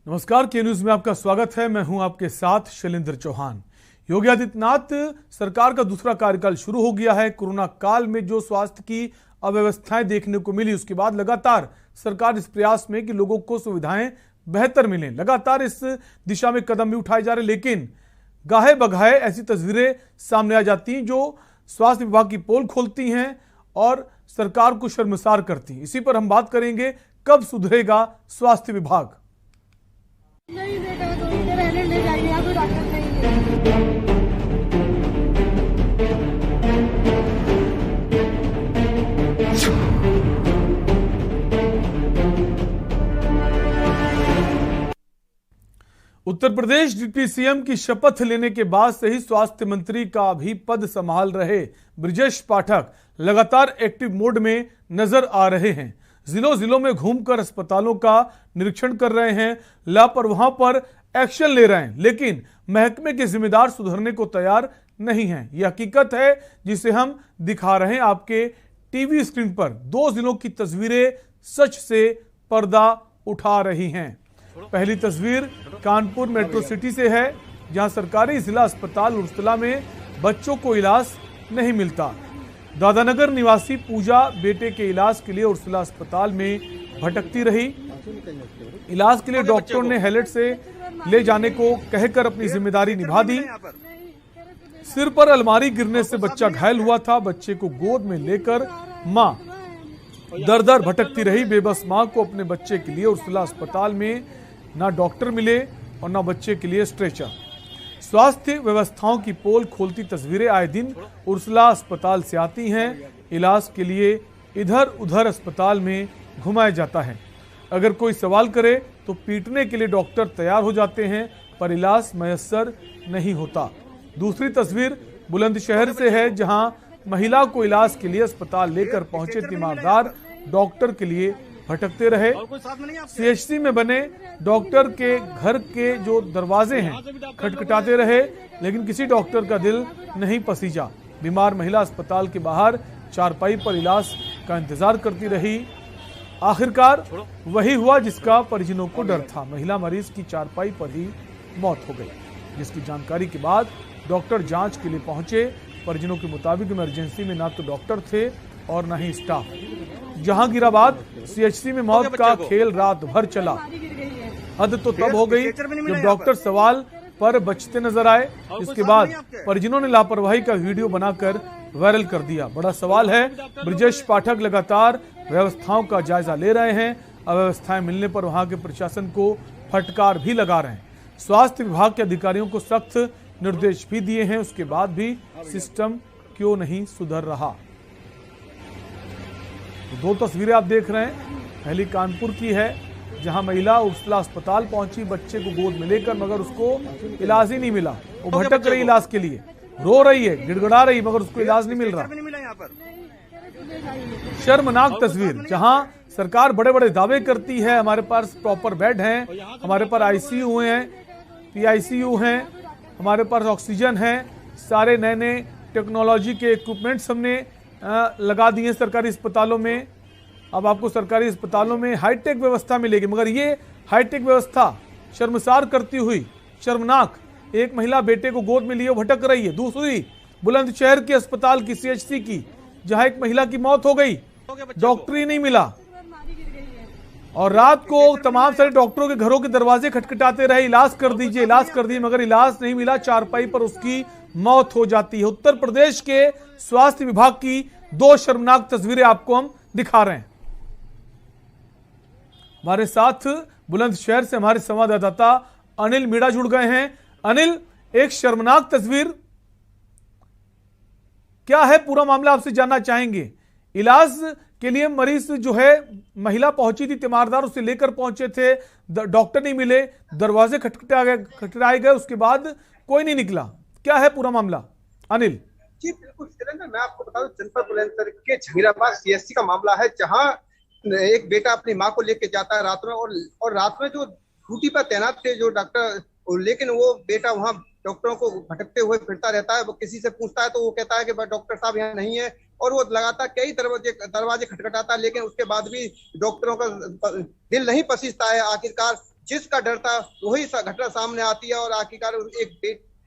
नमस्कार, के न्यूज में आपका स्वागत है। मैं हूं आपके साथ शैलेंद्र चौहान। योगी आदित्यनाथ सरकार का दूसरा कार्यकाल शुरू हो गया है। कोरोना काल में जो स्वास्थ्य की अव्यवस्थाएं देखने को मिली, उसके बाद लगातार सरकार इस प्रयास में कि लोगों को सुविधाएं बेहतर मिलें, लगातार इस दिशा में कदम भी उठाए जा रहे, लेकिन गाहे बगाहे ऐसी तस्वीरें सामने आ जाती हैं जो स्वास्थ्य विभाग की पोल खोलती हैं और सरकार को शर्मसार करती हैं। इसी पर हम बात करेंगे, कब सुधरेगा स्वास्थ्य विभाग। नहीं बेटा, तो इधर रहने ले जाइए, यहाँ कोई डॉक्टर नहीं है। उत्तर प्रदेश डिप्टी सीएम की शपथ लेने के बाद से ही स्वास्थ्य मंत्री का भी पद संभाल रहे ब्रजेश पाठक लगातार एक्टिव मोड में नजर आ रहे हैं। जिलों जिलों में घूमकर अस्पतालों का निरीक्षण कर रहे हैं, लापरवाह पर एक्शन ले रहे हैं, लेकिन महकमे के जिम्मेदार सुधरने को तैयार नहीं हैं। यह हकीकत है जिसे हम दिखा रहे हैं आपके टीवी स्क्रीन पर। दो जिलों की तस्वीरें सच से पर्दा उठा रही हैं। पहली तस्वीर कानपुर मेट्रो सिटी से है, जहां सरकारी जिला अस्पताल उर्सला में बच्चों को इलाज नहीं मिलता। दादानगर निवासी पूजा बेटे के इलाज के लिए उर्सला अस्पताल में भटकती रही। इलाज के लिए डॉक्टर ने हेलट से ले जाने को कहकर अपनी जिम्मेदारी निभा दी। सिर पर अलमारी गिरने से बच्चा घायल हुआ था। बच्चे को गोद में लेकर मां दर दर भटकती रही। बेबस मां को अपने बच्चे के लिए उर्सला अस्पताल में ना डॉक्टर मिले और ना बच्चे के लिए स्ट्रेचर। स्वास्थ्य व्यवस्थाओं की पोल खोलती तस्वीरें आए दिन उर्सला अस्पताल से आती हैं। इलाज के लिए इधर उधर अस्पताल में घुमाया जाता है। अगर कोई सवाल करे तो पीटने के लिए डॉक्टर तैयार हो जाते हैं, पर इलाज मयस्सर नहीं होता। दूसरी तस्वीर बुलंदशहर से है, जहां महिला को इलाज के लिए अस्पताल लेकर पहुंचे तीमारदार डॉक्टर के लिए भटकते रहे। सीएचसी में बने डॉक्टर के घर के जो दरवाजे हैं खटखटाते रहे, लेकिन किसी डॉक्टर का दिल नहीं पसीजा। बीमार महिला अस्पताल के बाहर चारपाई पर इलाज का इंतजार करती रही। आखिरकार वही हुआ जिसका परिजनों को डर था। महिला मरीज की चारपाई पर ही मौत हो गई, जिसकी जानकारी के बाद डॉक्टर जांच के लिए पहुंचे। परिजनों के मुताबिक इमरजेंसी में ना तो डॉक्टर थे और न ही स्टाफ। जहांगीराबाद सीएचसी में मौत का खेल रात भर चला। हद तो तब हो गई जब डॉक्टर सवाल पर बचते नजर आए। इसके बाद परिजनों ने लापरवाही का वीडियो बनाकर वायरल कर दिया। बड़ा सवाल है, ब्रजेश पाठक लगातार व्यवस्थाओं का जायजा ले रहे हैं। अव्यवस्थाएं मिलने पर वहां के प्रशासन को फटकार भी लगा रहे हैं। स्वास्थ्य विभाग के अधिकारियों को सख्त निर्देश भी दिए हैं, उसके बाद भी सिस्टम क्यों नहीं सुधर रहा। तो दो तस्वीरें आप देख रहे हैं। पहली कानपुर की है, जहां महिला उर्सला अस्पताल पहुंची बच्चे को गोद में लेकर, मगर उसको इलाज ही नहीं मिला। वो भटक रही इलाज के लिए, रो रही है, गिड़गिड़ा रही, मगर उसको इलाज नहीं मिल रहा। शर्मनाक तस्वीर, जहां सरकार बड़े बड़े दावे करती है, हमारे पास प्रॉपर बेड हैं, हमारे पास आईसीयू हैं, पीआईसीयू हैं, हमारे पास ऑक्सीजन है, सारे नए नए टेक्नोलॉजी के इक्विपमेंट्स हमने लगा दिए सरकारी अस्पतालों में। अब आपको सरकारी अस्पतालों में हाईटेक व्यवस्था मिलेगी, मगर ये हाईटेक व्यवस्था शर्मसार करती हुई, शर्मनाक, एक महिला बेटे को गोद में लिए भटक रही है। दूसरी बुलंदशहर के अस्पताल की सीएचसी की, जहां एक महिला की मौत हो गई, डॉक्टर ही नहीं मिला और रात को तमाम सारे डॉक्टरों के घरों के दरवाजे खटखटाते रहे, इलाज कर दीजिए, इलाज कर दीजिए, मगर इलाज नहीं मिला। चारपाई पर उसकी मौत हो जाती है। उत्तर प्रदेश के स्वास्थ्य विभाग की दो शर्मनाक तस्वीरें आपको हम दिखा रहे हैं। हमारे साथ बुलंदशहर से हमारे संवाददाता अनिल मीणा जुड़ गए हैं। अनिल, एक शर्मनाक तस्वीर, क्या है पूरा मामला, आपसे जानना चाहेंगे। इलाज के लिए मरीज जो है, महिला पहुंची थी, तीमारदार उसे लेकर पहुंचे थे, डॉक्टर नहीं मिले, दरवाजे खटखटाए गए, उसके बाद कोई नहीं निकला। क्या है पूरा मामला अनिल? जी बिल्कुल शैलेंद्र, मैं आपको बता दूं, जनपद बुलंदशहर के जहांगीराबाद सीएचसी का मामला है, जहां एक बेटा अपनी मां को लेके जाता है रात में, और रात में जो ड्यूटी पर तैनात थे जो डॉक्टर, लेकिन वो बेटा वहां डॉक्टरों को भटकते हुए फिरता रहता है। वो किसी से पूछता है तो वो कहता है कि डॉक्टर साहब यहाँ नहीं है, और वो लगातार कई दरवाजे खटखटाता है, लेकिन उसके बाद भी डॉक्टरों का दिल नहीं पसीजता है। आखिरकार जिसका डर था वही घटना सामने आती है और आखिरकार एक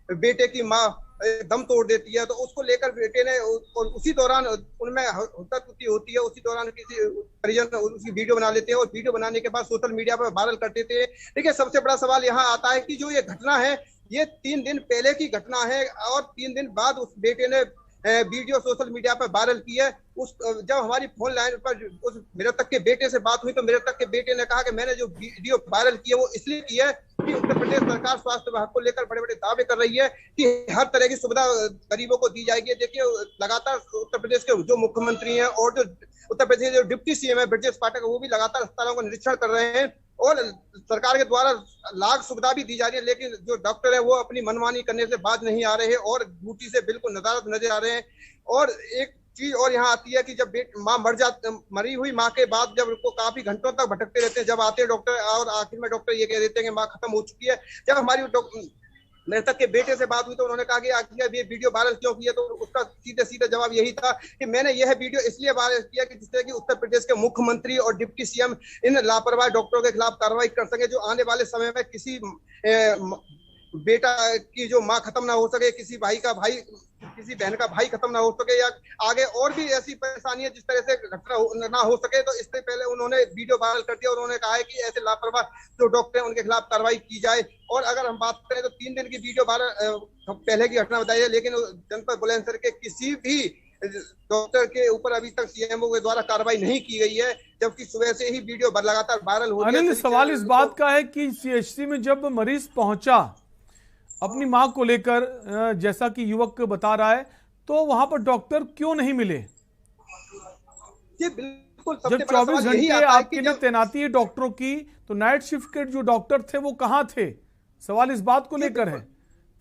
बेटे की माँ दम तोड़ देती है। तो उसको लेकर बेटे ने और उसी दौरान उनमें हुत्तुती होती है। उसी दौरान किसी परिजन उसकी वीडियो बना लेते हैं और वीडियो बनाने के बाद सोशल मीडिया पर वायरल करते थे। देखिए, सबसे बड़ा सवाल यहाँ आता है कि जो ये घटना है ये 3 दिन पहले की घटना है और 3 दिन बाद उस बेटे ने वीडियो सोशल मीडिया पर वायरल की है। जब हमारी फोन लाइन पर उस मृतक के बेटे से बात हुई तो मृतक के बेटे ने कहा कि मैंने जो वीडियो वायरल की है वो इसलिए की है कि उत्तर प्रदेश सरकार स्वास्थ्य विभाग को लेकर बड़े बड़े दावे कर रही है कि हर तरह की सुविधा गरीबों को दी जाएगी। देखिए, लगातार उत्तर प्रदेश के जो मुख्यमंत्री हैं और जो उत्तर प्रदेश जो डिप्टी सीएम है ब्रजेश पाठक, वो भी लगातार अस्पतालों का निरीक्षण कर रहे हैं और सरकार के द्वारा लाख सुविधा भी दी जा रही है। लेकिन जो डॉक्टर है वो अपनी मनमानी करने से बाज नहीं आ रहे हैं और ड्यूटी से बिल्कुल नदारद नजर आ रहे हैं। और एक चीज और यहाँ आती है कि जब माँ मरी हुई माँ के बाद जब उनको काफी घंटों तक भटकते रहते हैं, जब आते हैं डॉक्टर और आखिर में डॉक्टर ये कह देते हैं कि माँ खत्म हो चुकी है। जब हमारी मृतक के बेटे से बात हुई तो उन्होंने कहा कि आखिर ये वीडियो वायरल क्यों किया, तो उसका सीधे सीधे जवाब यही था कि मैंने यह वीडियो इसलिए वायरल किया कि जिससे कि उत्तर प्रदेश के मुख्यमंत्री और डिप्टी सीएम इन लापरवाह डॉक्टरों के खिलाफ कार्रवाई कर सके, जो आने वाले समय में किसी बेटा की जो माँ खत्म ना हो सके, किसी बहन का भाई खत्म ना हो सके, या आगे और भी ऐसी परेशानी है जिस तरह से घटना ना हो सके। तो इससे पहले उन्होंने वीडियो वायरल कर दिया और उन्होंने कहा है कि ऐसे लापरवाह जो डॉक्टर हैं उनके खिलाफ कार्रवाई की जाए। और अगर हम बात करें तो 3 दिन की वीडियो वायरल पहले की घटना बताई है, लेकिन जनपद बुलंदशहर के किसी भी डॉक्टर के ऊपर अभी तक सीएमओ के द्वारा कार्रवाई नहीं की गई है, जबकि सुबह से ही वीडियो लगातार वायरल हो रही है। अनिल, सवाल इस बात का है कि सीएचसी में जब मरीज पहुंचा अपनी मां को लेकर, जैसा कि युवक बता रहा है, तो वहां पर डॉक्टर क्यों नहीं मिले? जी बिल्कुल, जब 24 घंटे आपके लिए तैनाती है डॉक्टरों की, तो नाइट शिफ्ट के जो डॉक्टर थे वो कहां थे? सवाल इस बात को लेकर है।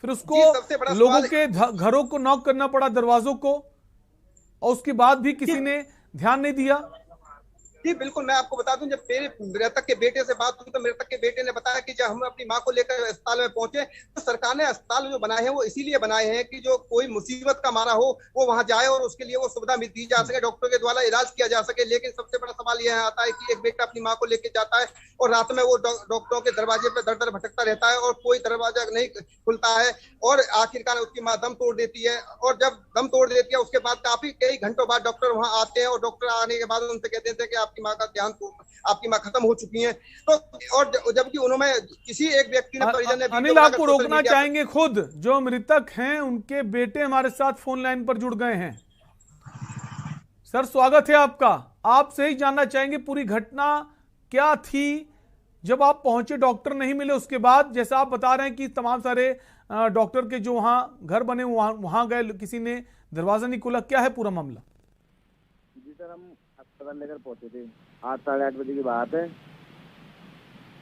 फिर उसको लोगों के घरों को नॉक करना पड़ा, दरवाजों को, और उसके बाद भी किसी ने ध्यान नहीं दिया। जी बिल्कुल, मैं आपको बता दूं, जब मेरे मृतक के बेटे से बात हुई तो मृतक के बेटे ने बताया कि जब हम अपनी मां को लेकर अस्पताल में पहुंचे तो सरकार ने अस्पताल जो बनाए हैं वो इसीलिए बनाए हैं कि जो कोई मुसीबत का मारा हो वो वहां जाए और उसके लिए वो सुविधा दी जा सके, डॉक्टर के द्वारा इलाज किया जा सके। लेकिन सबसे बड़ा सवाल यह आता है कि एक बेटा अपनी माँ को लेकर जाता है और रात में वो डॉक्टरों के दरवाजे पर दर दर भटकता रहता है और कोई दरवाजा नहीं खुलता है और आखिरकार उसकी माँ दम तोड़ देती है। और जब दम तोड़ देती है उसके बाद कई घंटों बाद डॉक्टर वहां आते हैं और डॉक्टर आने के बाद उनसे कहते थे कि आपकी माँ का ध्यान, आपकी माँ खत्म हो चुकी है। तो और जबकि उन्होंने किसी एक व्यक्ति ने, परिजन ने, अनिल आपको रोकना चाहेंगे, खुद जो मृतक हैं उनके बेटे हमारे साथ फोन लाइन पर जुड़ गए हैं। सर, स्वागत है आपका। आपसे ही जानना चाहेंगे पूरी घटना क्या थी जब आप पहुंचे, डॉक्टर नहीं मिले, उसके बाद जैसा आप बता रहे हैं कि तमाम सारे डॉक्टर के जो वहां घर बने वहां गए, किसी ने दरवाजा नहीं खोला, क्या है पूरा मामला? जी सर, हम अस्पताल लेकर पहुंचे थे, 8 साढ़े 8 बजे की बात है।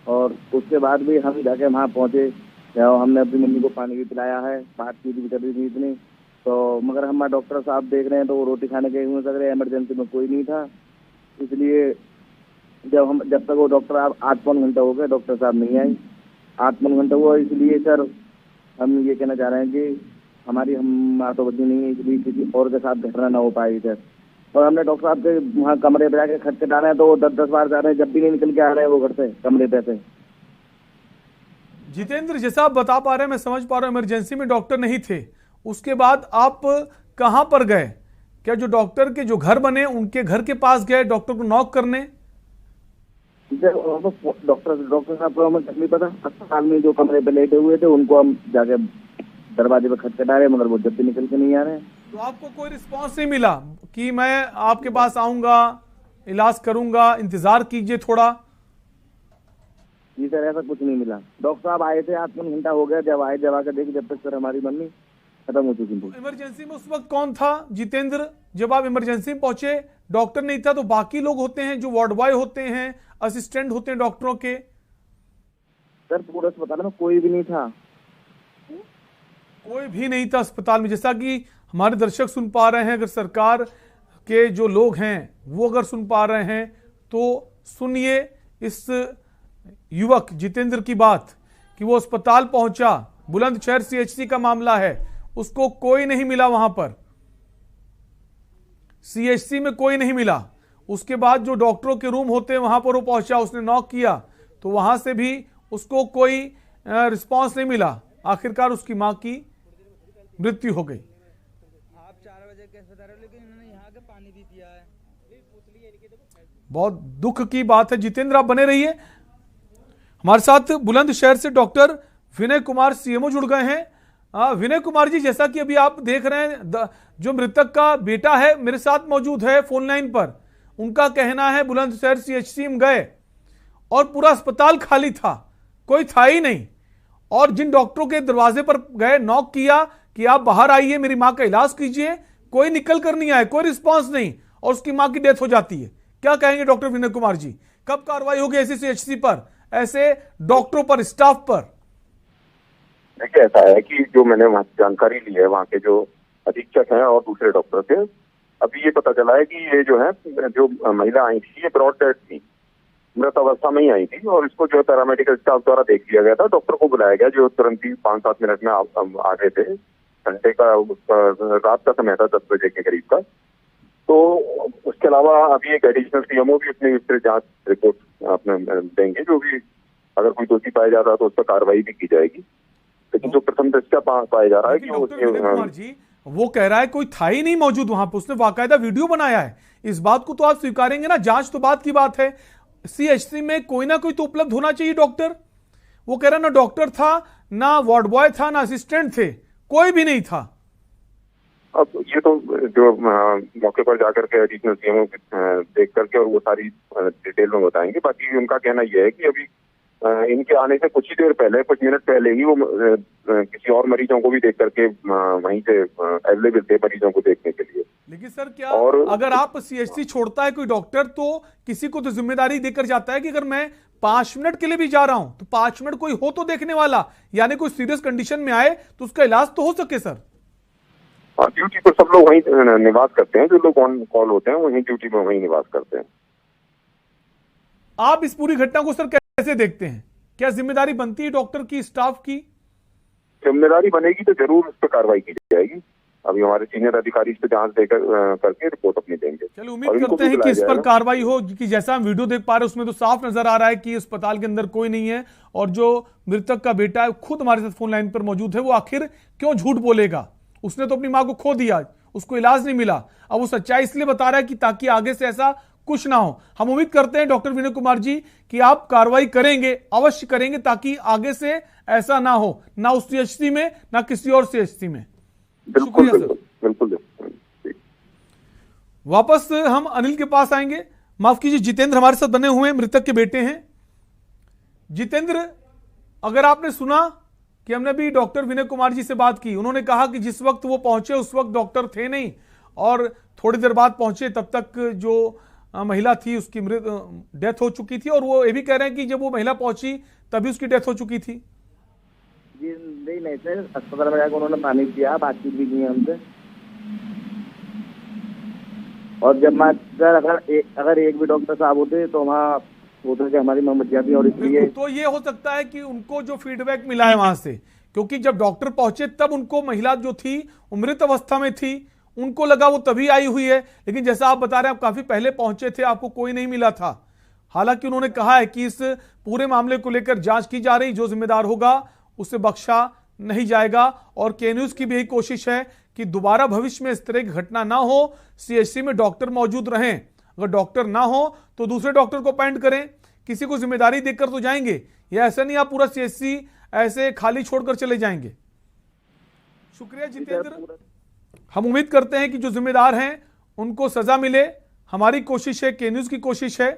और उसके बाद भी हम जाके वहाँ पहुंचे, हमने अपनी मम्मी को पानी भी पिलाया है, बातचीत भी कर रही थी इतनी, तो मगर हमारे डॉक्टर साहब देख रहे हैं तो वो रोटी खाने गए हुए लग रहे, इमरजेंसी में कोई नहीं था। इसलिए जब तक वो डॉक्टर 8-9 घंटा हो गए, डॉक्टर साहब नहीं आए, 8-9 घंटा हुआ। इसलिए सर हम ये कहना चाह रहे हैं कि हमारी माँ तो बची नहीं है, इसलिए किसी और के साथ घटना ना हो पाई सर। और हमने डॉक्टर साहब के वहाँ कमरे पे जाके खर्चे डाले हैं तो वो 10-10 बार जा रहे हैं, जब भी नहीं निकल के आ रहे हैं वो घर से, कमरे पे से। जितेंद्र, जैसा आप बता पा रहे हैं, मैं समझ पा रहा हूँ, इमरजेंसी में डॉक्टर नहीं थे, उसके बाद आप कहां पर गए? क्या जो डॉक्टर के जो घर बने उनके घर के पास गए डॉक्टर को नॉक करने? डॉक्टर साहब को हमें नहीं पता, अस्पताल में जो कमरे पे लेटे हुए थे उनको हम जाके दरवाजे पे खटके डाले, मगर वो जब भी निकल के नहीं आ रहे हैं। तो आपको कोई रिस्पांस नहीं मिला कि मैं आपके पास आऊंगा, इलाज करूंगा, इंतजार कीजिए थोड़ा? जी सर, ऐसा कुछ नहीं मिला। डॉक्टर साहब आए थे, 8-9 घंटा हो गया, जब आए, जब आकर देखे, जब तक सर हमारी मम्मी खत्म हो चुकी थी। इमरजेंसी में उस वक्त कौन था जितेंद्र? जब आप इमरजेंसी में पहुंचे डॉक्टर नहीं था, तो बाकी लोग होते हैं जो वार्ड बॉय होते हैं, असिस्टेंट होते हैं डॉक्टरों के? सर पूरे अस्पताल में कोई भी नहीं था, कोई भी नहीं था अस्पताल में। जैसा कि हमारे दर्शक सुन पा रहे हैं, अगर सरकार के जो लोग हैं वो अगर सुन पा रहे हैं तो सुनिए इस युवक जितेंद्र की बात कि वो अस्पताल पहुंचा, बुलंदशहर सीएचसी का मामला है, उसको कोई नहीं मिला, वहां पर सीएचसी में कोई नहीं मिला। उसके बाद जो डॉक्टरों के रूम होते हैं वहां पर वो पहुंचा, उसने नॉक किया तो वहां से भी उसको कोई रिस्पांस नहीं मिला, आखिरकार उसकी मां की मृत्यु हो गई। आप 4 बजे कैसे बता रहे हो, लेकिन इन्होंने यहाँ के पानी भी पिया है। बहुत दुख की बात है। जितेंद्र आप बने रहिए हमारे साथ। बुलंदशहर से डॉक्टर विनय कुमार सीएमओ जुड़ गए हैं। विनय कुमार जी, जैसा कि अभी आप देख रहे हैं, जो मृतक का बेटा है मेरे साथ मौजूद है फोन लाइन पर। उनका कहना है बुलंदशहर सीएचसी में गए और पूरा अस्पताल खाली था, कोई था ही नहीं। और जिन डॉक्टरों के दरवाजे पर गए, नॉक किया कि आप बाहर आइए, मेरी मां का इलाज कीजिए, कोई निकल कर नहीं आए, कोई रिस्पांस नहीं, और उसकी मां की डेथ हो जाती है। क्या कहेंगे डॉक्टर विनय कुमार जी, कब कार्रवाई होगी ऐसी सीएचसी पर, ऐसे डॉक्टरों पर, स्टाफ पर? देखिए, ऐसा है कि जो मैंने वहां जानकारी ली है, वहाँ के जो अधीक्षक हैं और दूसरे डॉक्टर थे, अभी ये पता चला है कि ये जो है, जो महिला आई थी, ये ब्रॉड डेथ थी, मृत अवस्था में ही आई थी, और इसको जो है पैरामेडिकल स्टाफ द्वारा देख लिया गया था। डॉक्टर को बुलाया गया, जो तुरंत ही 5-7 मिनट में आ गए थे। घंटे का रात का समय था, 10 बजे के करीब का। तो उसके अलावा अभी एक एडिशनल सीएमओ भी अपनी जांच रिपोर्ट अपने देंगे, जो भी अगर कोई दोषी पाया जा रहा है तो उस पर कार्रवाई भी की जाएगी। लेकिन जो प्रथम दृष्टया पाया जा रहा है कि डॉक्टर विनय कुमार जी, वो कह रहा है कोई था ही नहीं मौजूद वहां पर, उसने बाकायदा वीडियो बनाया है। इस बात को तो आप स्वीकारेंगे ना? जांच तो बात की बात है, सीएचसी में कोई ना कोई तो उपलब्ध होना चाहिए डॉक्टर। वो कह रहा ना डॉक्टर था, ना वार्ड बॉय था, ना असिस्टेंट थे, कोई भी नहीं था। अब ये तो जो मौके पर जाकर के एडिशनल सीएमओ देख करके और वो सारी डिटेल में बताएंगे। बाकी उनका कहना यह है कि अभी इनके आने से कुछ ही देर पहले, कुछ मिनट पहले ही वो किसी और मरीजों को भी देख करके वहीं से अवेलेबल थे मरीजों को देखने के लिए। लेकिन सर, क्या और अगर आप सीएचसी छोड़ता है कोई डॉक्टर, तो किसी को तो जिम्मेदारी देकर जाता है कि अगर मैं 5 मिनट के लिए भी जा रहा हूं तो 5 मिनट कोई हो तो देखने वाला, यानी कोई सीरियस कंडीशन में आए तो उसका इलाज तो हो सके सर। ड्यूटी पर सब लोग वहीं निवास करते हैं, जो लोग ऑन कॉल होते हैं वहीं ड्यूटी में वहीं निवास करते हैं। आप इस पूरी घटना को सर कैसे देखते हैं? क्या जिम्मेदारी बनती है डॉक्टर की, स्टाफ की? जिम्मेदारी बनेगी तो जरूर उस पर कार्रवाई की जाएगी। अभी हमारे सीनियर अधिकारी इस पर जांच देकर करके रिपोर्ट अपनी देंगे। चलिए, उम्मीद करते हैं कि इस पर कार्रवाई हो, कि जैसा हम वीडियो देख पा रहे हैं उसमें तो साफ नजर आ रहा है कि अस्पताल के अंदर कोई नहीं है, और जो मृतक का बेटा है खुद हमारे साथ फोन लाइन पर मौजूद है, वो आखिर क्यों झूठ बोलेगा? उसने तो अपनी मां को खो दिया, उसको इलाज नहीं मिला। अब वो सच्चाई इसलिए बता रहा है कि ताकि आगे से ऐसा कुछ ना हो। हम उम्मीद करते हैं डॉक्टर विनय कुमार जी कि आप कार्रवाई करेंगे, अवश्य करेंगे, ताकि आगे से ऐसा ना हो, ना उस सीएचसी में ना किसी और सीएचसी में। बिल्कुल बिल्कुल। वापस हम अनिल के पास आएंगे। माफ कीजिए, जितेंद्र हमारे साथ बने हुए हैं, मृतक के बेटे हैं। जितेंद्र, अगर आपने सुना कि हमने भी डॉक्टर विनय कुमार जी से बात की, उन्होंने कहा कि जिस वक्त वो पहुंचे उस वक्त डॉक्टर थे नहीं, और थोड़ी देर बाद पहुंचे तब तक जो महिला थी उसकी डेथ हो चुकी थी, और वो ये भी कह रहे हैं कि जब वो महिला पहुंची तभी उसकी डेथ हो चुकी थी। जी नहीं सर, अस्पताल में जाकर उन्होंने पानी पिया, बातचीत भी की हमसे। और जब मैं अगर एक भी डॉक्टर साहब होते तो वहाँ होता कि हमारी मां बच जाती, और इसलिए तो ये हो सकता है कि उनको जो फीडबैक मिला है वहां से, क्योंकि जब डॉक्टर पहुंचे तब उनको महिला जो थी मृत अवस्था में थी, उनको लगा वो तभी आई हुई है। लेकिन जैसा आप बता रहे हैं, आप काफी पहले पहुंचे थे, आपको कोई नहीं मिला था। हालांकि उन्होंने कहा है कि इस पूरे मामले को लेकर जांच की जा रही, जो जिम्मेदार होगा उसे बख्शा नहीं जाएगा। और के न्यूज की भी यही कोशिश है कि दोबारा भविष्य में इस तरह की घटना ना हो, सीएचसी में डॉक्टर मौजूद रहें। अगर डॉक्टर ना हो तो दूसरे डॉक्टर को अपॉइंट करें, किसी को जिम्मेदारी देकर तो जाएंगे, या ऐसा नहीं आप पूरा सीएचसी ऐसे खाली छोड़कर चले जाएंगे। शुक्रिया जितेंद्र, हम उम्मीद करते हैं कि जो जिम्मेदार हैं उनको सजा मिले। हमारी कोशिश है, के न्यूज की कोशिश है।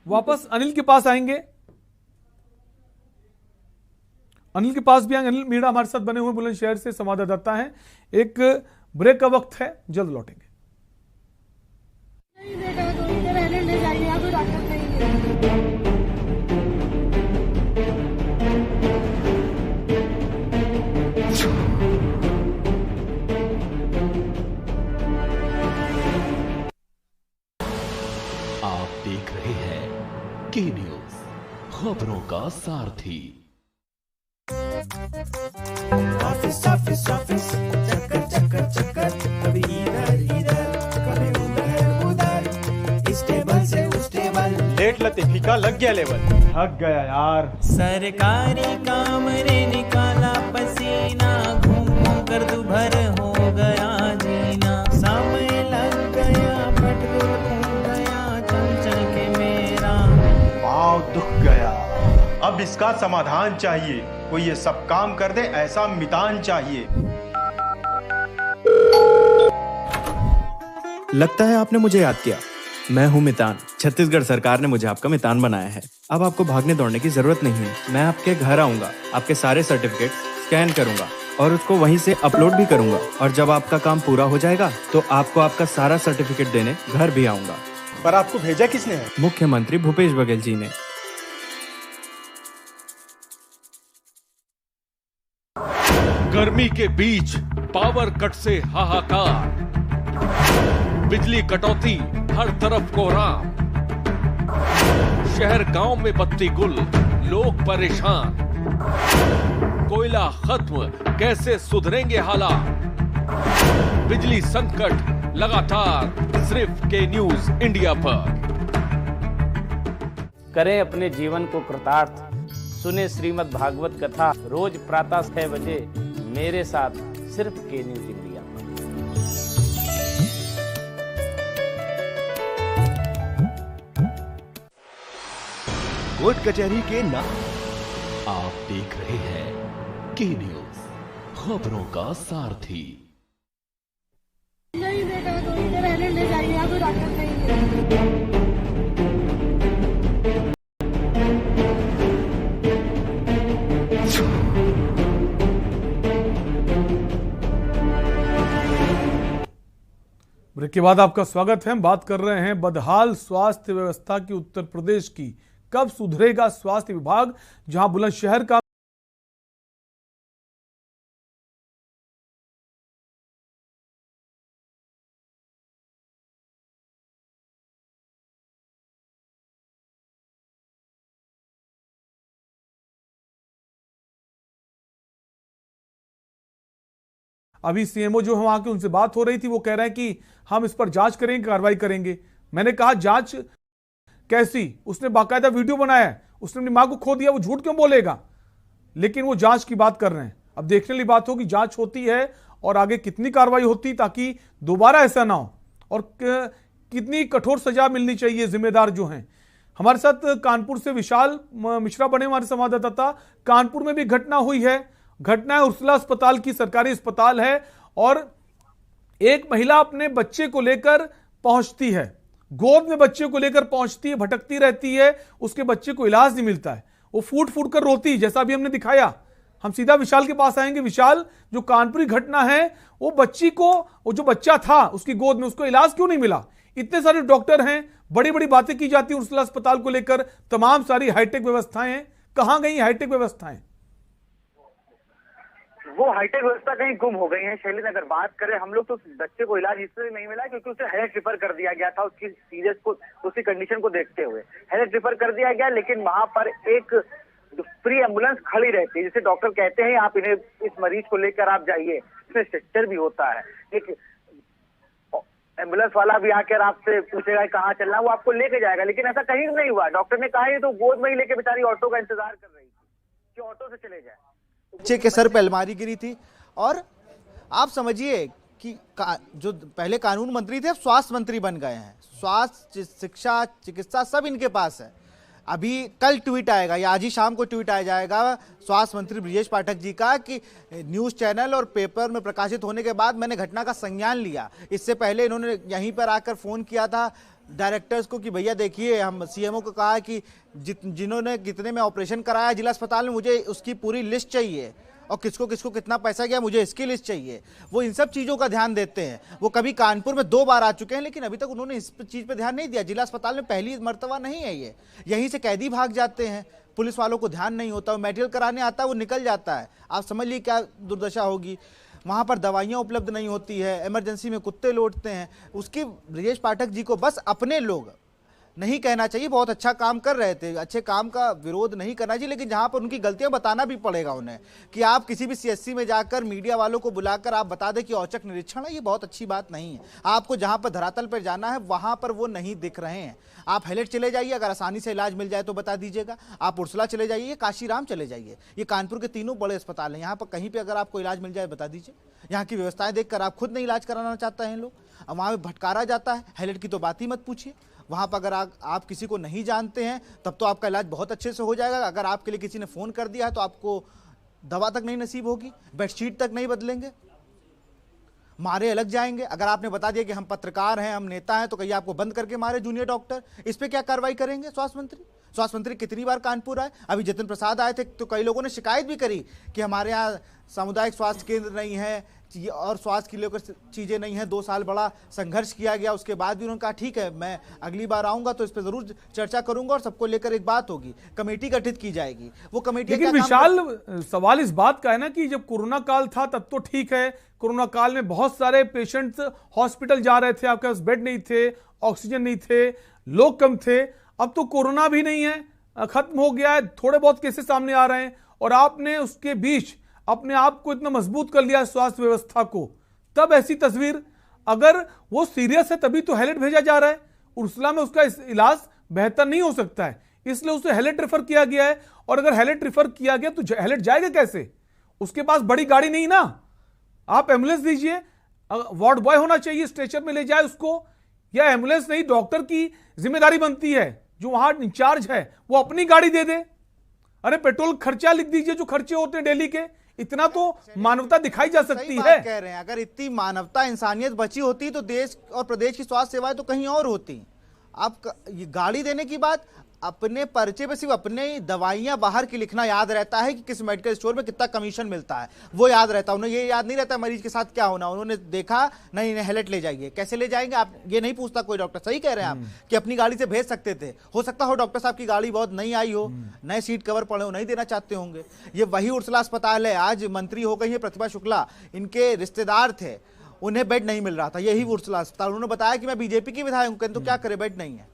वापस अनिल के पास आएंगे, अनिल के पास भी आएंगे। अनिल मीणा हमारे साथ बने हुए बुलंदशहर से संवाददाता हैं। एक ब्रेक का वक्त है, जल्द लौटेंगे। नहीं बेटा, तो इधर रहने ले जाइए, यहाँ कोई डॉक्टर नहीं है। आप देख रहे हैं के न्यूज, खबरों का सारथी। ऑफिस ऑफिस ऑफिस, चक्कर चक्कर चक्कर, कभी इधर इधर, कभी उधर उधर, इस टेबल से उस टेबल। सेठ लतीफी का लग गया लेवल। थक गया यार। सरकारी काम रे निकाला पसीना, घूम घूम कर दुभर हो गया जीना। समय लग गया पेट्रोल फूक गया, चल चल के मेरा पाँव दुख गया। अब इसका समाधान चाहिए, कोई ये सब काम कर दे, ऐसा मितान चाहिए। लगता है आपने मुझे याद किया। मैं हूँ मितान। छत्तीसगढ़ सरकार ने मुझे आपका मितान बनाया है। अब आपको भागने दौड़ने की जरूरत नहीं है। मैं आपके घर आऊंगा, आपके सारे सर्टिफिकेट स्कैन करूंगा और उसको वहीं से अपलोड भी करूंगा। और जब आपका काम पूरा हो जाएगा तो आपको आपका सारा सर्टिफिकेट देने घर भी आऊंगा। पर आपको भेजा किसने है? मुख्यमंत्री भूपेश बघेल जी ने। गर्मी के बीच पावर कट से हाहाकार, बिजली कटौती, हर तरफ कोहराम, शहर गांव में बत्ती गुल, लोग परेशान, कोयला खत्म, कैसे सुधरेंगे हालात, बिजली संकट लगातार, सिर्फ के न्यूज इंडिया पर। करें अपने जीवन को कृतार्थ, सुने श्रीमद् भागवत कथा रोज प्रातः 6 बजे मेरे साथ, सिर्फ के न्यूज इंडिया पर। कोर्ट कचहरी के ना आप देख रहे हैं के न्यूज, खबरों का सारथी। नहीं बेटा, तो इधर रहने ले जाइए, यहाँ कोई डॉक्टर नहीं है। ब्रेक के बाद आपका स्वागत है। हम बात कर रहे हैं बदहाल स्वास्थ्य व्यवस्था की उत्तर प्रदेश की। कब सुधरेगा स्वास्थ्य विभाग, जहां बुलंदशहर का अभी सीएमओ जो है वहां के, उनसे बात हो रही थी, वो कह रहे हैं कि हम इस पर जांच करेंगे, कार्रवाई करेंगे। मैंने कहा जांच कैसी? उसने बाकायदा वीडियो बनाया है, उसने अपनी मां को खो दिया, वो झूठ क्यों बोलेगा? लेकिन वो जांच की बात कर रहे हैं। अब देखने वाली बात हो कि जांच होती है और आगे कितनी कार्रवाई होती, ताकि दोबारा ऐसा ना हो, और कितनी कठोर सजा मिलनी चाहिए जिम्मेदार जो हैं। हमारे साथ कानपुर से विशाल मिश्रा बने हमारे संवाददाता। कानपुर में भी घटना हुई है। घटना है उर्सुला अस्पताल की, सरकारी अस्पताल है, और एक महिला अपने बच्चे को लेकर पहुंचती है, गोद में बच्चे को लेकर पहुंचती है, भटकती रहती है, उसके बच्चे को इलाज नहीं मिलता है, वो फूट फूट कर रोती है, जैसा अभी हमने दिखाया। हम सीधा विशाल के पास आएंगे। विशाल, जो कानपुरी घटना है, वो बच्ची को, वो जो बच्चा था उसकी गोद में, उसको इलाज क्यों नहीं मिला? इतने सारे डॉक्टर हैं, बड़ी बड़ी बातें की जाती है उर्सुला अस्पताल को लेकर, तमाम सारी हाईटेक व्यवस्थाएं हैं, कहां गई हाईटेक व्यवस्थाएं? वो हाईटेक व्यवस्था कहीं गुम हो गई है शैलेंद्र। अगर बात करें हम लोग, तो बच्चे को इलाज इसलिए नहीं मिला क्योंकि उसे हेडेक रिफर कर दिया गया था, उसकी सीरियस को, उसकी कंडीशन को देखते हुए हेडेक रिफर कर दिया गया। लेकिन वहां पर एक फ्री एम्बुलेंस खड़ी रहती है, जिसे डॉक्टर कहते हैं आप इन्हें, इस मरीज को लेकर आप जाइए, इसमें स्ट्रक्चर भी होता है, एक एम्बुलेंस वाला भी आकर आपसे पूछेगा कहाँ चलना, वो आपको लेके जाएगा। लेकिन ऐसा कहीं नहीं हुआ। डॉक्टर ने कहा ये तो गोद में ही लेके बेचारी ऑटो का इंतजार कर रही थी कि ऑटो से चले जाए। बच्चे के सर पे अलमारी गिरी थी। और आप समझिए कि जो पहले कानून मंत्री थे, अब स्वास्थ्य मंत्री बन गए हैं। स्वास्थ्य, शिक्षा, चिकित्सा सब इनके पास है। अभी कल ट्वीट आएगा या आज ही शाम को ट्वीट आ जाएगा स्वास्थ्य मंत्री ब्रजेश पाठक जी का कि न्यूज़ चैनल और पेपर में प्रकाशित होने के बाद मैंने घटना का संज्ञान लिया। इससे पहले इन्होंने यहीं पर आकर फ़ोन किया था डायरेक्टर्स को कि भैया देखिए, हम सीएमओ को कहा कि जिन्होंने कितने में ऑपरेशन कराया जिला अस्पताल में, मुझे उसकी पूरी लिस्ट चाहिए, और किसको किसको कितना पैसा गया, मुझे इसकी लिस्ट चाहिए। वो इन सब चीज़ों का ध्यान देते हैं। वो कभी कानपुर में 2 बार आ चुके हैं, लेकिन अभी तक उन्होंने इस चीज़ पे ध्यान नहीं दिया। जिला अस्पताल में पहली मर्तबा नहीं है ये। यहीं से कैदी भाग जाते हैं, पुलिस वालों को ध्यान नहीं होता, वो मेडिकल कराने आता है, वो निकल जाता है। आप समझ लीजिए क्या दुर्दशा होगी। वहाँ पर दवाइयाँ उपलब्ध नहीं होती है, इमरजेंसी में कुत्ते लौटते हैं। उसकी ब्रजेश पाठक जी को बस अपने लोग, नहीं कहना चाहिए, बहुत अच्छा काम कर रहे थे, अच्छे काम का विरोध नहीं करना चाहिए, लेकिन जहां पर उनकी गलतियां बताना भी पड़ेगा उन्हें कि आप किसी भी सीएससी में जाकर मीडिया वालों को बुलाकर आप बता दें कि औचक निरीक्षण है, ये बहुत अच्छी बात नहीं है। आपको जहां पर धरातल पर जाना है वहां पर वो नहीं दिख रहे हैं। आप हैलेट चले जाइए, अगर आसानी से इलाज मिल जाए तो बता दीजिएगा। आप उर्सला चले जाइए, काशीराम चले जाइए, ये कानपुर के तीनों बड़े अस्पताल हैं, यहाँ पर कहीं पे अगर आपको इलाज मिल जाए बता दीजिए। यहाँ की व्यवस्थाएं देखकर आप खुद नहीं इलाज कराना चाहते हैं लोग, वहाँ पे भटकारा जाता है। हैलेट की तो बात ही मत पूछिए, वहाँ पर अगर आप किसी को नहीं जानते हैं तब तो आपका इलाज बहुत अच्छे से हो जाएगा। अगर आपके लिए किसी ने फ़ोन कर दिया है तो आपको दवा तक नहीं नसीब होगी, बेडशीट तक नहीं बदलेंगे, मारे अलग जाएंगे। अगर आपने बता दिया कि हम पत्रकार हैं, हम नेता हैं, तो कहीं आपको बंद करके मारे जूनियर डॉक्टर, इस पर क्या कार्रवाई करेंगे स्वास्थ्य मंत्री? स्वास्थ्य मंत्री कितनी बार कानपुर आए, अभी जतिन प्रसाद आए थे तो कई लोगों ने शिकायत भी करी कि हमारे यहाँ सामुदायिक स्वास्थ्य केंद्र नहीं है और स्वास्थ्य के लिए चीज़ें नहीं है। 2 साल बड़ा संघर्ष किया गया, उसके बाद भी उन्होंने कहा ठीक है मैं अगली बार आऊंगा तो इस पर जरूर चर्चा करूंगा और सबको लेकर एक बात होगी, कमेटी गठित की जाएगी। वो कमेटी लेकिन विशाल सवाल इस बात का है ना कि जब कोरोना काल था तब तो ठीक है, कोरोना काल में बहुत सारे पेशेंट्स हॉस्पिटल जा रहे थे, आपके पास बेड नहीं थे, ऑक्सीजन नहीं थे, लोग कम थे। अब तो कोरोना भी नहीं है, खत्म हो गया है, थोड़े बहुत केसेस सामने आ रहे हैं और आपने उसके बीच अपने आप को इतना मजबूत कर लिया स्वास्थ्य व्यवस्था को। तब ऐसी तस्वीर, अगर वो सीरियस है तभी तो हैलेट भेजा जा रहा है। उर्सला में उसका इलाज बेहतर नहीं हो सकता है, इसलिए उसे हैलेट रेफर किया गया है। और अगर हैलेट रेफर किया गया तो हैलेट जाएगा कैसे? उसके पास बड़ी गाड़ी नहीं ना, आप एम्बुलेंस दीजिए, वार्ड बॉय होना चाहिए, स्ट्रेचर में ले जाए उसको, या एम्बुलेंस नहीं, डॉक्टर की जिम्मेदारी बनती है, जो वहां इंचार्ज है वो अपनी गाड़ी दे दे। अरे पेट्रोल खर्चा लिख दीजिए जो खर्चे होते हैं डेली के, इतना तो मानवता दिखाई जा सकती है। कह रहे हैं अगर इतनी मानवता इंसानियत बची होती तो देश और प्रदेश की स्वास्थ्य सेवाएं तो कहीं और होती। आप ये गाड़ी देने की बात, अपने पर्चे पे सिर्फ अपने दवाइयां बाहर की लिखना याद रहता है कि किस मेडिकल स्टोर में कितना कमीशन मिलता है, वो याद रहता है। उन्हें ये याद नहीं रहता मरीज के साथ क्या होना। उन्होंने देखा नहीं हैलेट ले जाइए, कैसे ले जाएंगे आप ये नहीं पूछता कोई डॉक्टर। सही कह रहे हैं आप कि अपनी गाड़ी से भेज सकते थे, हो सकता हो डॉक्टर साहब की गाड़ी बहुत नई आई हो, नए सीट कवर पड़े हो, नहीं देना चाहते होंगे। ये वही उर्सला अस्पताल है, आज मंत्री हो गई है प्रतिभा शुक्ला, इनके रिश्तेदार थे, उन्हें बेड नहीं मिल रहा था, यही उर्सला अस्पताल। उन्होंने बताया कि मैं बीजेपी की विधायक हूं, तो क्या करे, बेड नहीं है,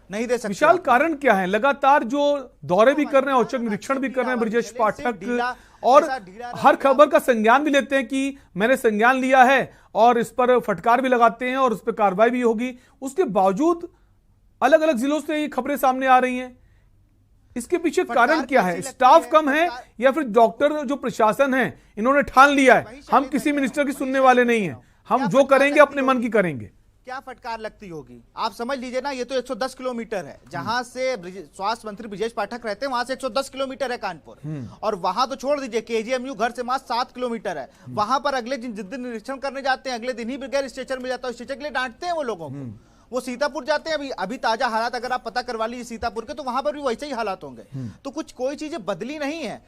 नहीं दे सकते। विशाल कारण क्या है? लगातार जो दौरे भी कर रहे हैं, औचक निरीक्षण भी कर रहे हैं ब्रजेश पाठक, और हर खबर का संज्ञान भी लेते हैं कि मैंने संज्ञान लिया है और इस पर फटकार भी लगाते हैं और उस पर कार्रवाई भी होगी। उसके बावजूद अलग अलग जिलों से ये खबरें सामने आ रही हैं। इसके पीछे कारण क्या है? स्टाफ कम है या फिर डॉक्टर जो प्रशासन है इन्होंने ठान लिया है हम किसी मिनिस्टर की सुनने वाले नहीं है, हम जो करेंगे अपने मन की करेंगे? क्या फटकार लगती होगी आप समझ लीजिए ना। ये तो 110 किलोमीटर है, जहां से स्वास्थ्य मंत्री ब्रजेश पाठक रहते हैं वहां से 110 किलोमीटर है कानपुर, और वहां तो छोड़ दीजिए, केजीएमयू घर से मात्र 7 किलोमीटर है। वहां पर अगले दिन जिस दिन निरीक्षण करने जाते हैं अगले दिन ही बगैर स्ट्रेचर मिल जाता है, स्ट्रेचर के लिए डांटते हैं वो लोगों को। वो सीतापुर जाते हैं, अभी ताजा हालात अगर आप पता करवा लीजिए सीतापुर के, तो वहां पर भी वैसे ही हालात होंगे। तो कोई चीजें बदली नहीं है,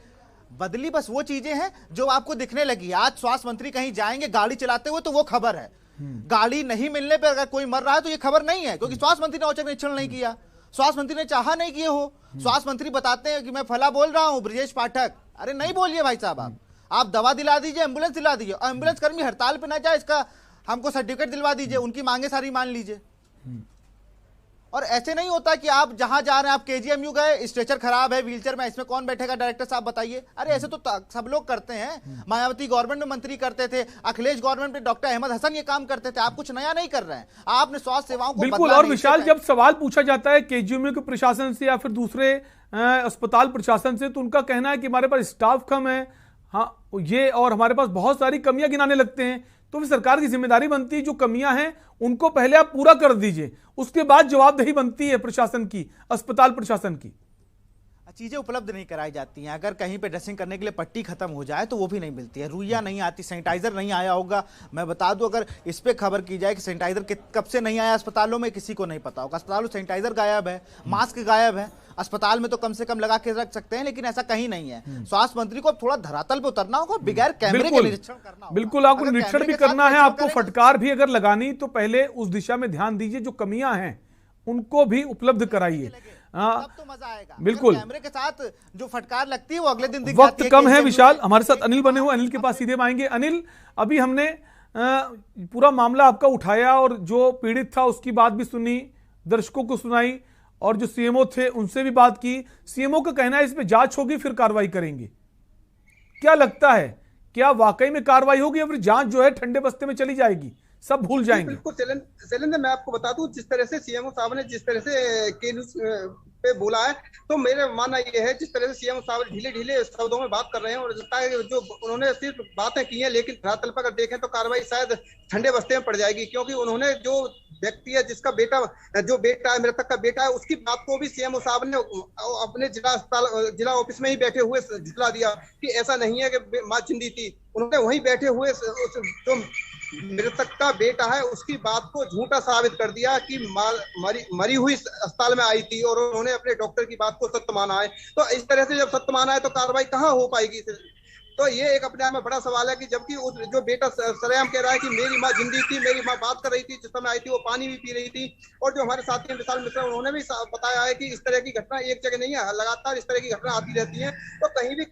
बदली बस वो चीजें हैं जो आपको दिखने लगी। आज स्वास्थ्य मंत्री कहीं जाएंगे गाड़ी चलाते हुए तो वो खबर है, गाड़ी नहीं मिलने पर अगर कोई मर रहा है तो ये खबर नहीं है, क्योंकि स्वास्थ्य मंत्री ने औचक निरीक्षण नहीं किया, स्वास्थ्य मंत्री ने चाहा नहीं किए हो। स्वास्थ्य मंत्री बताते हैं कि मैं फला बोल रहा हूं ब्रजेश पाठक, अरे नहीं बोलिए भाई साहब, आप दवा दिला दीजिए, एम्बुलेंस दिला दीजिए, एम्बुलेंस कर्मी हड़ताल पे ना जाए इसका हमको सर्टिफिकेट दिलवा दीजिए, उनकी मांगे सारी मान लीजिए। और ऐसे नहीं होता कि आप जहां जा रहे हैं, आप केजीएमयू गए, स्ट्रेचर खराब है, व्हीलचेयर में, इसमें कौन बैठेगा डायरेक्टर साहब बताइए। अरे ऐसे तो सब लोग करते हैं, मायावती गवर्नमेंट में मंत्री करते थे, अखिलेश गवर्नमेंट में डॉक्टर अहमद हसन ये काम करते थे। आप कुछ नया नहीं कर रहे हैं, आपने स्वास्थ्य सेवाओं को बिल्कुल। और विशाल, जब सवाल पूछा जाता है केजीएमयू के प्रशासन से या फिर दूसरे अस्पताल प्रशासन से, तो उनका कहना है कि हमारे पास स्टाफ कम है, हाँ ये, और हमारे पास बहुत सारी कमियां गिनाने लगते हैं। तो फिर सरकार की जिम्मेदारी बनती है जो कमियां हैं उनको पहले आप पूरा कर दीजिए, उसके बाद जवाबदेही बनती है प्रशासन की, अस्पताल प्रशासन की। चीजें उपलब्ध नहीं कराई जाती हैं। अगर कहीं पे ड्रेसिंग करने के लिए पट्टी खत्म हो जाए तो वो भी नहीं मिलती है, रुइया नहीं आती, सैनिटाइजर नहीं आया होगा। मैं बता दूं, अगर इस पे खबर की जाए कि सैनिटाइजर कब से नहीं आया अस्पतालों में, किसी को नहीं पता होगा। अस्पतालों में सैनिटाइजर गायब है, मास्क गायब है, अस्पताल में तो कम से कम लगा के रख सकते हैं, लेकिन ऐसा कहीं नहीं है। स्वास्थ्य मंत्री को थोड़ा धरातल पे उतरना होगा, बगैर कैमरे के निरीक्षण करना होगा। बिल्कुल, आपको निरीक्षण भी करना है, आपको फटकार भी अगर लगानी तो पहले उस दिशा में ध्यान दीजिए, जो कमियां हैं उनको भी उपलब्ध कराइए। तब तो मजा आएगा। बिल्कुल, कैमरे के साथ जो फटकार लगती है वो अगले दिन दिख वक्त जाती है। कम है विशाल, हमारे साथ अनिल बने हुए, अनिल के पास सीधे आएंगे। अनिल, अभी हमने पूरा मामला आपका उठाया और जो पीड़ित था उसकी बात भी सुनी, दर्शकों को सुनाई, और जो सीएमओ थे उनसे भी बात की। सीएमओ का कहना है इस पे जांच होगी फिर कार्रवाई करेंगे। क्या लगता है, क्या वाकई में कार्रवाई होगी या फिर जांच जो है ठंडे बस्ते में चली जाएगी, सब भूल जाएंगे? बिल्कुल शैलेंद्र, मैं आपको बता दूं, जिस तरह से सीएमओ साहब ने जिस तरह से के न्यूज पे बोला है, तो मेरा मानना यह है जिस तरह से सीएम साहब ढीले ढीले शब्दों में बात कर रहे हैं और लगता है जो उन्होंने सिर्फ बातें की हैं, लेकिन धरातल पर अगर देखें तो कार्रवाई शायद ठंडे बस्ते में पड़ जाएगी, क्योंकि उन्होंने जो व्यक्ति है जिसका बेटा है, मृतक का बेटा है, उसकी बात को भी सीएमओ साहब ने अपने जिला ऑफिस में ही बैठे हुए जितला दिया कि ऐसा नहीं है कि मां जिंदी थी। उन्होंने वहीं बैठे हुए जो मृतक का बेटा है उसकी बात को झूठा साबित कर दिया कि मरी हुई अस्पताल में आई थी, और उन्होंने अपने डॉक्टर की बात को सत्य माना है। तो इस तरह से जब सत्य माना है तो कार्रवाई कहाँ हो पाएगी? तो ये एक अपने आप में बड़ा सवाल है कि जबकि उस जो बेटा सरेआम कह रहा है कि मेरी माँ जिंदी थी, मेरी माँ बात कर रही थी, जिस समय आई थी वो पानी भी पी रही थी, और जो हमारे साथी हैं विशाल मिश्रा उन्होंने भी बताया है कि इस तरह की घटना एक जगह नहीं है, लगातार इस तरह की घटना आती रहती है। तो कहीं भी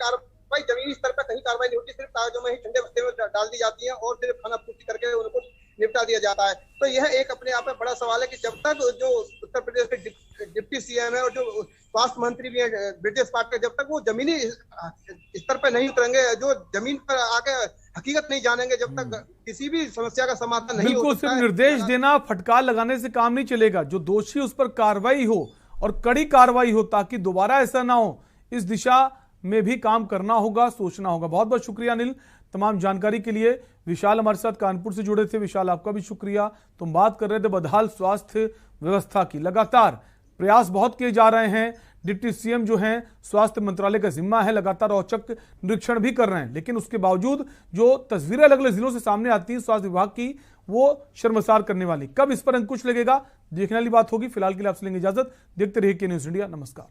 भाई जमीनी स्तर पर कहीं कार्रवाई नहीं होती, सिर्फ कागजों में ही ठंडे बस्ते में डाल दी जाती है और सिर्फ खाना पूर्ति करके उनको निपटा दिया जाता है। तो यह एक अपने आप में बड़ा सवाल है कि जब तक जो उत्तर प्रदेश के डिप्टी सीएम है और जो स्वास्थ्य मंत्री भी है ब्रिजेश पाठक, जब तक वो जमीनी स्तर पर नहीं उतरेंगे, जो जमीन पर आके हकीकत नहीं जानेंगे, जब तक किसी भी समस्या का समाधान नहीं हो सकता है। सिर्फ निर्देश देना, फटकार लगाने से काम नहीं चलेगा, जो दोषी उस पर कार्रवाई हो और कड़ी कार्रवाई हो ताकि दोबारा ऐसा ना हो, इस दिशा में भी काम करना होगा, सोचना होगा। बहुत बहुत शुक्रिया अनिल तमाम जानकारी के लिए। विशाल हमारे साथ कानपुर से जुड़े थे। विशाल, आपका भी शुक्रिया। तुम बात कर रहे थे बदहाल स्वास्थ्य व्यवस्था की। लगातार प्रयास बहुत किए जा रहे हैं, डिप्टी सीएम जो हैं स्वास्थ्य मंत्रालय का जिम्मा है, लगातार औचक निरीक्षण भी कर रहे हैं, लेकिन उसके बावजूद जो तस्वीरें अलग अलग जिलों से सामने आती हैं स्वास्थ्य विभाग की, वो शर्मसार करने वाली। कब इस पर अंकुश लगेगा, देखने वाली बात होगी। फिलहाल के लिए आपसे लेंगे इजाजत। देखते रहिए के न्यूज इंडिया। नमस्कार।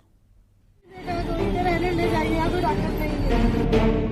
बेटा तो इधर रहने ले जाइए, यहाँ कोई डॉक्टर नहीं है।